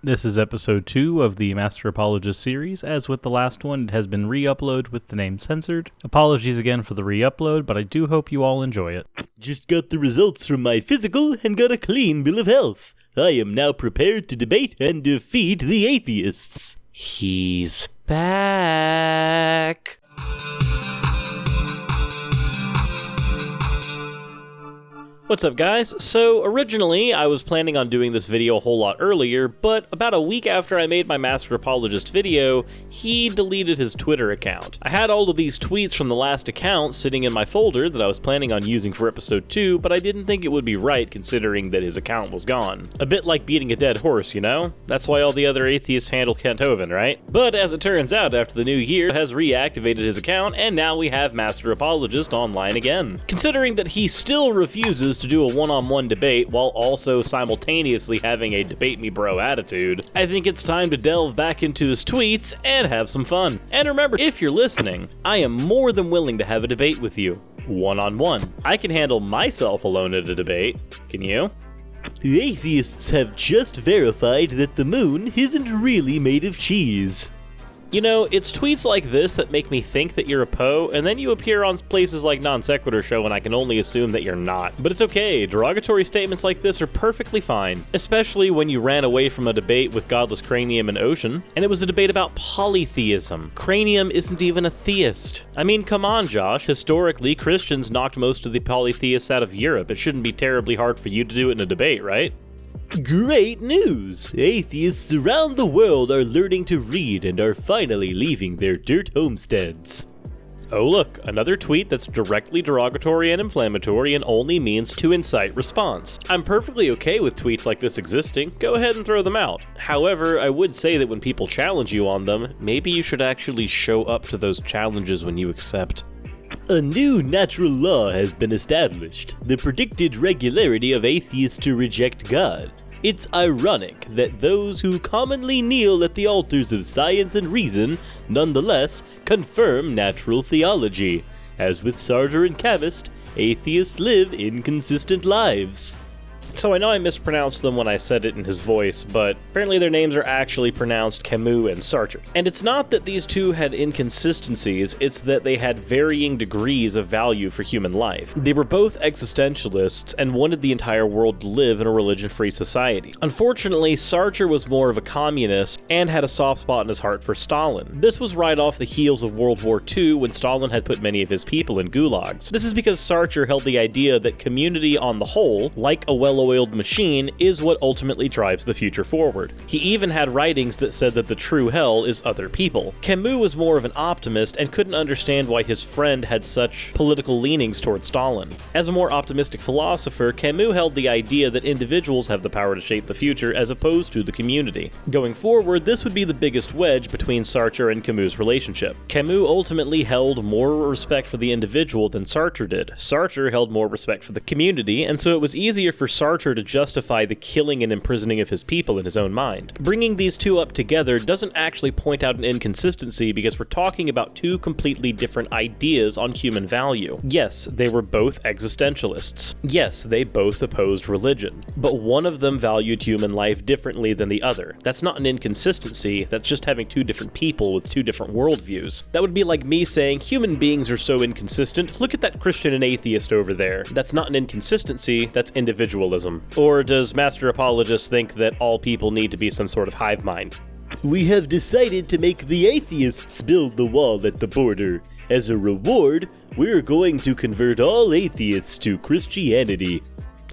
This is episode 2 of the Master Apologist series. As with the last one, it has been re-uploaded with the name censored. Apologies again for the re-upload, but I do hope you all enjoy it. Just got the results from my physical and got a clean bill of health. I am now prepared to debate and defeat the atheists. He's back. What's up, guys? So originally I was planning on doing this video a whole lot earlier, but about a week after I made my Master Apologist video, he deleted his Twitter account. I had all of these tweets from the last account sitting in my folder that I was planning on using for episode 2, but I didn't think it would be right considering that his account was gone. A bit like beating a dead horse, you know? That's why all the other atheists handle Kent Hovind, right? But as it turns out, after the new year has reactivated his account, and now we have Master Apologist online again. Considering that he still refuses to do a one-on-one debate while also simultaneously having a debate me bro attitude, I think it's time to delve back into his tweets and have some fun. And remember, if you're listening, I am more than willing to have a debate with you. One-on-one. I can handle myself alone at a debate. Can you? The atheists have just verified that the moon isn't really made of cheese. You know, it's tweets like this that make me think that you're a Poe, and then you appear on places like Non Sequitur Show and I can only assume that you're not. But it's okay, derogatory statements like this are perfectly fine, especially when you ran away from a debate with Godless Cranium and Ocean, and it was a debate about polytheism. Cranium isn't even a theist. I mean, come on, Josh, historically, Christians knocked most of the polytheists out of Europe. It shouldn't be terribly hard for you to do it in a debate, right? Great news! Atheists around the world are learning to read and are finally leaving their dirt homesteads. Oh look, another tweet that's directly derogatory and inflammatory and only means to incite response. I'm perfectly okay with tweets like this existing, go ahead and throw them out. However, I would say that when people challenge you on them, maybe you should actually show up to those challenges when you accept. A new natural law has been established, the predicted regularity of atheists to reject God. It's ironic that those who commonly kneel at the altars of science and reason nonetheless confirm natural theology. As with Sartre and Camist, atheists live inconsistent lives. So I know I mispronounced them when I said it in his voice, but apparently their names are actually pronounced Camus and Sartre. And it's not that these two had inconsistencies, it's that they had varying degrees of value for human life. They were both existentialists and wanted the entire world to live in a religion-free society. Unfortunately, Sartre was more of a communist and had a soft spot in his heart for Stalin. This was right off the heels of World War II when Stalin had put many of his people in gulags. This is because Sartre held the idea that community on the whole, like a well-oiled machine, is what ultimately drives the future forward. He even had writings that said that the true hell is other people. Camus was more of an optimist and couldn't understand why his friend had such political leanings towards Stalin. As a more optimistic philosopher, Camus held the idea that individuals have the power to shape the future as opposed to the community. Going forward, this would be the biggest wedge between Sartre and Camus' relationship. Camus ultimately held more respect for the individual than Sartre did. Sartre held more respect for the community, and so it was easier for Sartre to justify the killing and imprisoning of his people in his own mind. Bringing these two up together doesn't actually point out an inconsistency because we're talking about two completely different ideas on human value. Yes, they were both existentialists. Yes, they both opposed religion. But one of them valued human life differently than the other. That's not an inconsistency, that's just having two different people with two different worldviews. That would be like me saying human beings are so inconsistent, look at that Christian and atheist over there. That's not an inconsistency, that's individualism. Or does Master Apologist think that all people need to be some sort of hive mind? We have decided to make the atheists build the wall at the border. As a reward, we're going to convert all atheists to Christianity.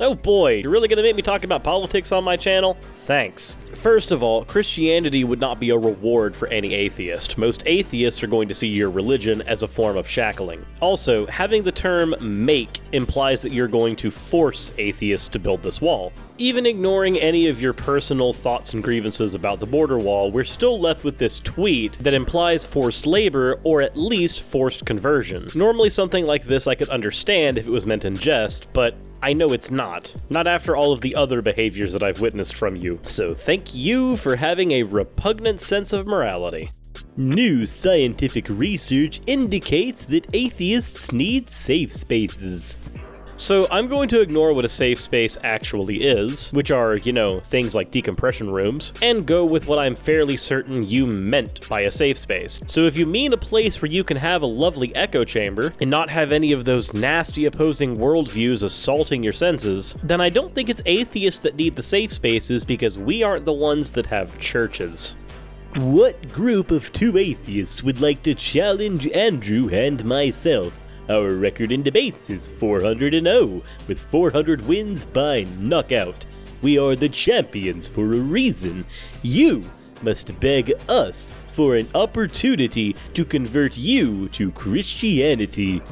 Oh boy, you're really gonna make me talk about politics on my channel? Thanks. First of all, Christianity would not be a reward for any atheist. Most atheists are going to see your religion as a form of shackling. Also, having the term make implies that you're going to force atheists to build this wall. Even ignoring any of your personal thoughts and grievances about the border wall, we're still left with this tweet that implies forced labor or at least forced conversion. Normally something like this I could understand if it was meant in jest, but I know it's not. Not after all of the other behaviors that I've witnessed from you. So thank you for having a repugnant sense of morality. New scientific research indicates that atheists need safe spaces. So I'm going to ignore what a safe space actually is, which are, things like decompression rooms, and go with what I'm fairly certain you meant by a safe space. So if you mean a place where you can have a lovely echo chamber and not have any of those nasty opposing worldviews assaulting your senses, then I don't think it's atheists that need the safe spaces because we aren't the ones that have churches. What group of two atheists would like to challenge Andrew and myself? Our record in debates is 400-0, with 400 wins by knockout. We are the champions for a reason. You must beg us for an opportunity to convert you to Christianity.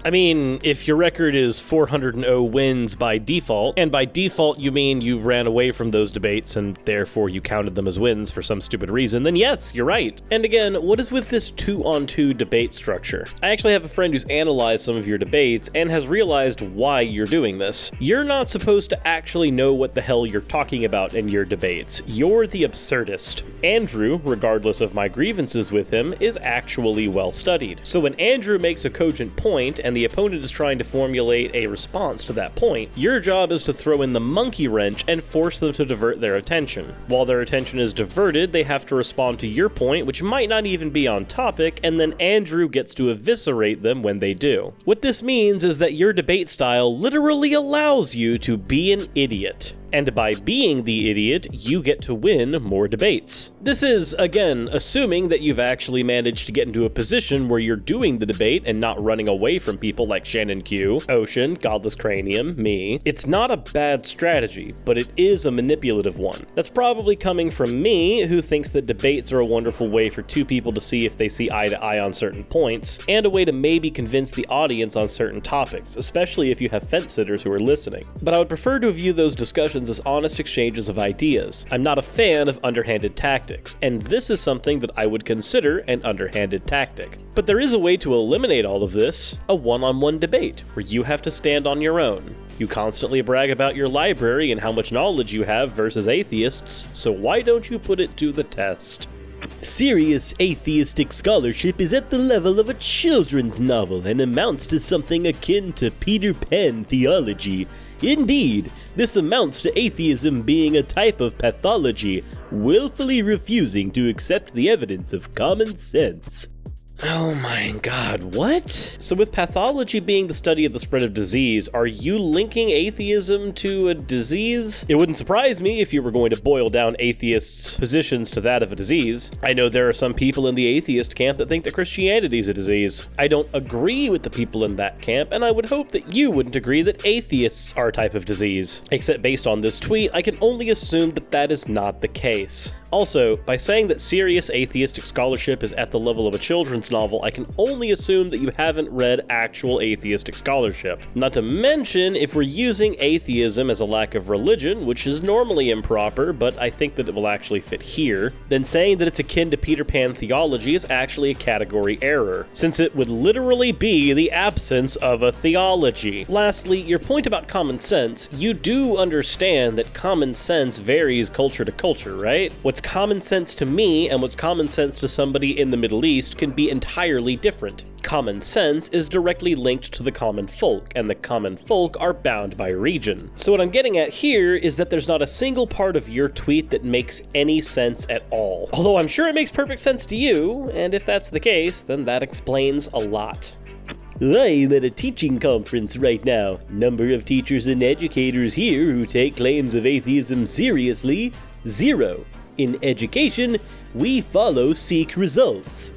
I mean, if your record is 400-0 wins by default, and by default you mean you ran away from those debates and therefore you counted them as wins for some stupid reason, then yes, you're right. And again, what is with this 2-on-2 debate structure? I actually have a friend who's analyzed some of your debates and has realized why you're doing this. You're not supposed to actually know what the hell you're talking about in your debates. You're the absurdist. Andrew, regardless of my grievances with him, is actually well studied. So when Andrew makes a cogent point and the opponent is trying to formulate a response to that point, your job is to throw in the monkey wrench and force them to divert their attention. While their attention is diverted, they have to respond to your point, which might not even be on topic, and then Andrew gets to eviscerate them when they do. What this means is that your debate style literally allows you to be an idiot. And by being the idiot, you get to win more debates. This is, again, assuming that you've actually managed to get into a position where you're doing the debate and not running away from people like Shannon Q, Ocean, Godless Cranium, me. It's not a bad strategy, but it is a manipulative one. That's probably coming from me, who thinks that debates are a wonderful way for two people to see if they see eye to eye on certain points, and a way to maybe convince the audience on certain topics, especially if you have fence-sitters who are listening. But I would prefer to view those discussions as honest exchanges of ideas. I'm not a fan of underhanded tactics, and this is something that I would consider an underhanded tactic. But there is a way to eliminate all of this, a one-on-one debate, where you have to stand on your own. You constantly brag about your library and how much knowledge you have versus atheists, so why don't you put it to the test? Serious atheistic scholarship is at the level of a children's novel and amounts to something akin to Peter Pan theology. Indeed, this amounts to atheism being a type of pathology, willfully refusing to accept the evidence of common sense. Oh my god, what? So with pathology being the study of the spread of disease, are you linking atheism to a disease? It wouldn't surprise me if you were going to boil down atheists' positions to that of a disease. I know there are some people in the atheist camp that think that Christianity is a disease. I don't agree with the people in that camp, and I would hope that you wouldn't agree that atheists are a type of disease. Except based on this tweet, I can only assume that that is not the case. Also, by saying that serious atheistic scholarship is at the level of a children's novel, I can only assume that you haven't read actual atheistic scholarship. Not to mention, if we're using atheism as a lack of religion, which is normally improper, but I think that it will actually fit here, then saying that it's akin to Peter Pan theology is actually a category error, since it would literally be the absence of a theology. Lastly, your point about common sense, you do understand that common sense varies culture to culture, right? What's common sense to me and what's common sense to somebody in the Middle East can be entirely different. Common sense is directly linked to the common folk, and the common folk are bound by region. So what I'm getting at here is that there's not a single part of your tweet that makes any sense at all. Although I'm sure it makes perfect sense to you, and if that's the case, then that explains a lot. I'm at a teaching conference right now. Number of teachers and educators here who take claims of atheism seriously, 0. In education, we follow seek results.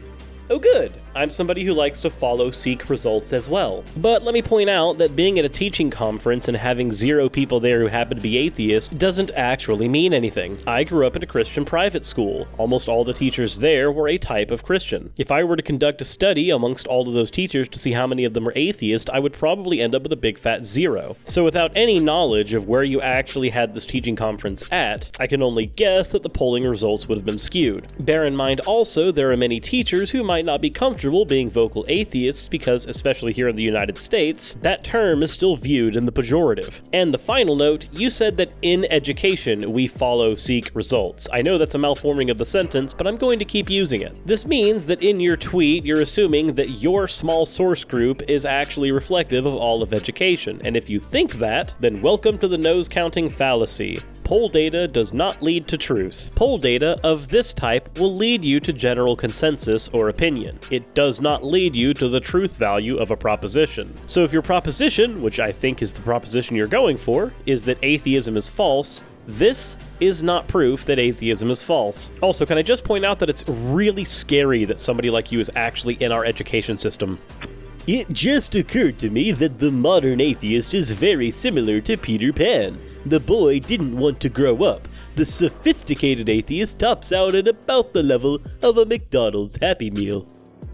Oh good, I'm somebody who likes to follow seek results as well. But let me point out that being at a teaching conference and having 0 people there who happen to be atheists doesn't actually mean anything. I grew up in a Christian private school. Almost all the teachers there were a type of Christian. If I were to conduct a study amongst all of those teachers to see how many of them are atheist, I would probably end up with a big fat 0. So without any knowledge of where you actually had this teaching conference at, I can only guess that the polling results would have been skewed. Bear in mind also, there are many teachers who might not be comfortable uncomfortable being vocal atheists because, especially here in the United States, that term is still viewed in the pejorative. And the final note, you said that in education we follow seek results. I know that's a malforming of the sentence, but I'm going to keep using it. This means that in your tweet, you're assuming that your small source group is actually reflective of all of education. And if you think that, then welcome to the nose-counting fallacy. Poll data does not lead to truth. Poll data of this type will lead you to general consensus or opinion. It does not lead you to the truth value of a proposition. So if your proposition, which I think is the proposition you're going for, is that atheism is false, this is not proof that atheism is false. Also, can I just point out that it's really scary that somebody like you is actually in our education system? It just occurred to me that the modern atheist is very similar to Peter Pan. The boy didn't want to grow up. The sophisticated atheist tops out at about the level of a McDonald's Happy Meal.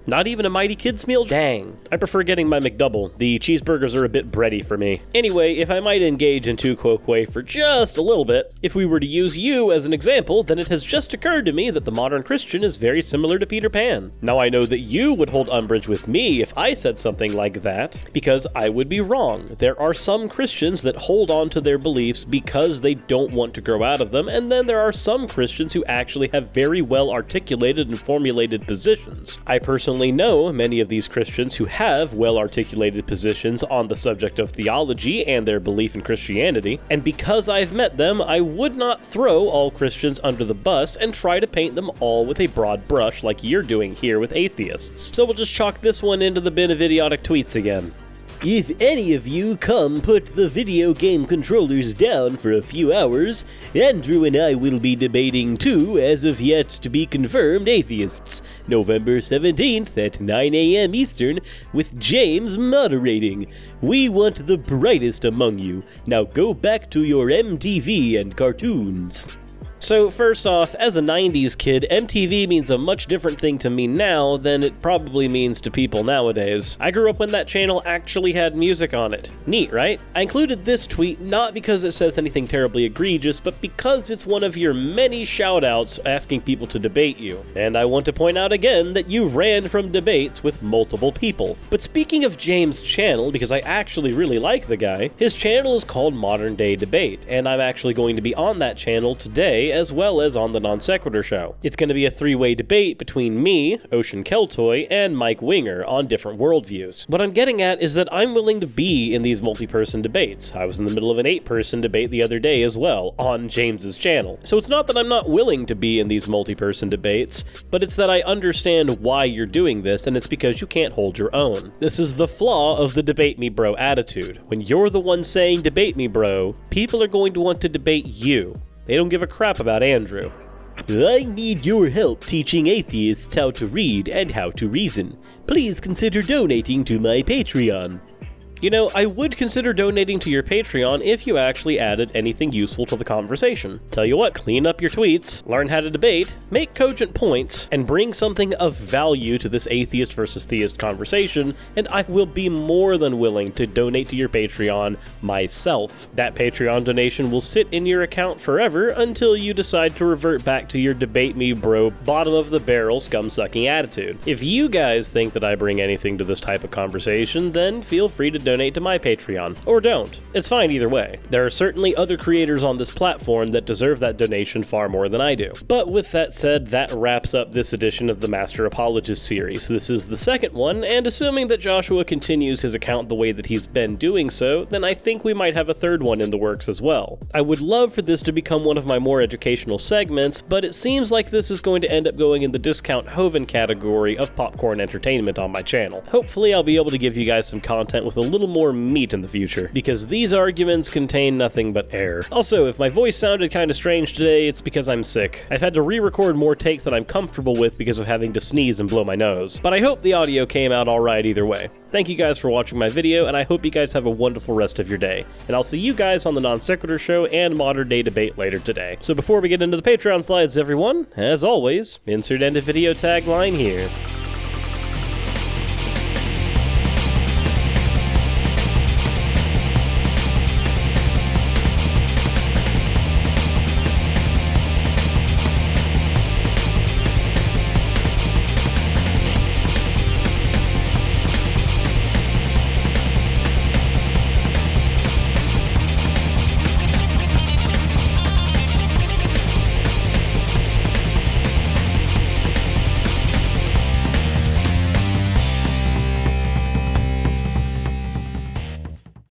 Not even a Mighty Kids meal? Dang. I prefer getting my McDouble. The cheeseburgers are a bit bready for me. Anyway, if I might engage in tu quoque for just a little bit, if we were to use you as an example, then it has just occurred to me that the modern Christian is very similar to Peter Pan. Now I know that you would hold umbrage with me if I said something like that, because I would be wrong. There are some Christians that hold on to their beliefs because they don't want to grow out of them, and then there are some Christians who actually have very well articulated and formulated positions. I personally know many of these Christians who have well-articulated positions on the subject of theology and their belief in Christianity, and because I've met them, I would not throw all Christians under the bus and try to paint them all with a broad brush like you're doing here with atheists. So we'll just chalk this one into the bin of idiotic tweets again. If any of you come put the video game controllers down for a few hours, Andrew and I will be debating two as of yet to be confirmed atheists, November 17th at 9 a.m. Eastern, with James moderating. We want the brightest among you. Now go back to your MTV and cartoons. So first off, as a 90s kid, MTV means a much different thing to me now than it probably means to people nowadays. I grew up when that channel actually had music on it. Neat, right? I included this tweet not because it says anything terribly egregious, but because it's one of your many shoutouts asking people to debate you. And I want to point out again that you ran from debates with multiple people. But speaking of James' channel, because I actually really like the guy, his channel is called Modern Day Debate, and I'm actually going to be on that channel today as well as on the Non Sequitur Show. It's going to be a three-way debate between me, Ocean Keltoy, and Mike Winger on different worldviews. What I'm getting at is that I'm willing to be in these multi-person debates. I was in the middle of an 8-person debate the other day as well, on James's channel. So it's not that I'm not willing to be in these multi-person debates, but it's that I understand why you're doing this, and it's because you can't hold your own. This is the flaw of the debate me bro attitude. When you're the one saying debate me bro, people are going to want to debate you. They don't give a crap about Andrew. I need your help teaching atheists how to read and how to reason. Please consider donating to my Patreon. You know, I would consider donating to your Patreon if you actually added anything useful to the conversation. Tell you what, clean up your tweets, learn how to debate, make cogent points, and bring something of value to this atheist versus theist conversation, and I will be more than willing to donate to your Patreon myself. That Patreon donation will sit in your account forever until you decide to revert back to your debate me bro, bottom of the barrel scum-sucking attitude. If you guys think that I bring anything to this type of conversation, then feel free to donate to my Patreon, or don't. It's fine either way. There are certainly other creators on this platform that deserve that donation far more than I do. But with that said, that wraps up this edition of the Master Apologist series. This is the second one, and assuming that Joshua continues his account the way that he's been doing so, then I think we might have a third one in the works as well. I would love for this to become one of my more educational segments, but it seems like this is going to end up going in the Discount Hoven category of popcorn entertainment on my channel. Hopefully I'll be able to give you guys some content with a little more meat in the future, because these arguments contain nothing but air. Also, if my voice sounded kind of strange today, it's because I'm sick. I've had to re-record more takes than I'm comfortable with because of having to sneeze and blow my nose. But I hope the audio came out alright either way. Thank you guys for watching my video, and I hope you guys have a wonderful rest of your day. And I'll see you guys on the Non Sequitur Show and Modern Day Debate later today. So before we get into the Patreon slides, everyone, as always, insert end of video tagline here.